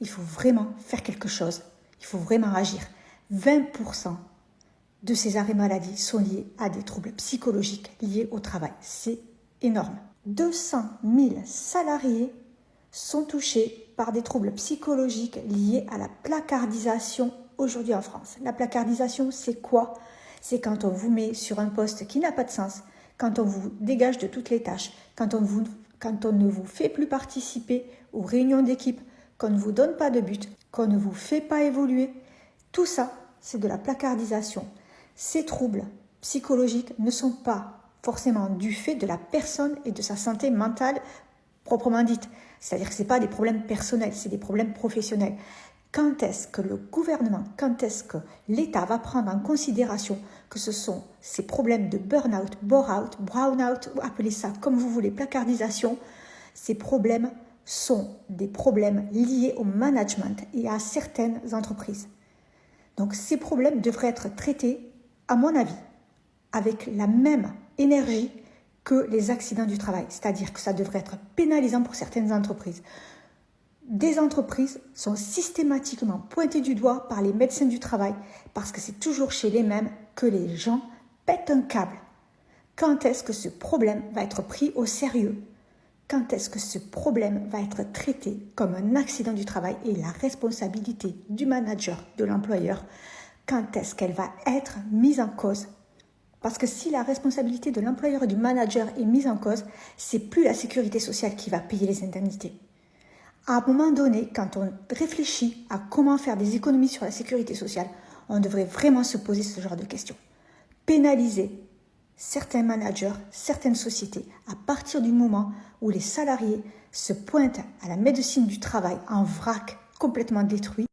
il faut vraiment faire quelque chose. Il faut vraiment agir. 20% de ces arrêts maladie sont liés à des troubles psychologiques liés au travail. C'est énorme. 200 000 salariés sont touchés par des troubles psychologiques liés à la placardisation aujourd'hui en France. La placardisation, c'est quoi? C'est quand on vous met sur un poste qui n'a pas de sens, quand on vous dégage de toutes les tâches, quand on ne vous fait plus participer aux réunions d'équipe, qu'on ne vous donne pas de but, qu'on ne vous fait pas évoluer. Tout ça, c'est de la placardisation. Ces troubles psychologiques ne sont pas forcément du fait de la personne et de sa santé mentale proprement dite. C'est-à-dire que ce n'est pas des problèmes personnels, c'est des problèmes professionnels. Quand est-ce que le gouvernement, quand est-ce que l'État va prendre en considération que ce sont ces problèmes de burn-out, bore-out, brown-out, appelez ça comme vous voulez, placardisation, ces problèmes sont des problèmes liés au management et à certaines entreprises. Donc ces problèmes devraient être traités, à mon avis, avec la même énergie que les accidents du travail. C'est-à-dire que ça devrait être pénalisant pour certaines entreprises. Des entreprises sont systématiquement pointées du doigt par les médecins du travail parce que c'est toujours chez les mêmes que les gens pètent un câble. Quand est-ce que ce problème va être pris au sérieux? Quand est-ce que ce problème va être traité comme un accident du travail et la responsabilité du manager, de l'employeur, quand est-ce qu'elle va être mise en cause? Parce que si la responsabilité de l'employeur et du manager est mise en cause, c'est plus la sécurité sociale qui va payer les indemnités. À un moment donné, quand on réfléchit à comment faire des économies sur la sécurité sociale, on devrait vraiment se poser ce genre de questions. Pénaliser certains managers, certaines sociétés, à partir du moment où les salariés se pointent à la médecine du travail en vrac, complètement détruit,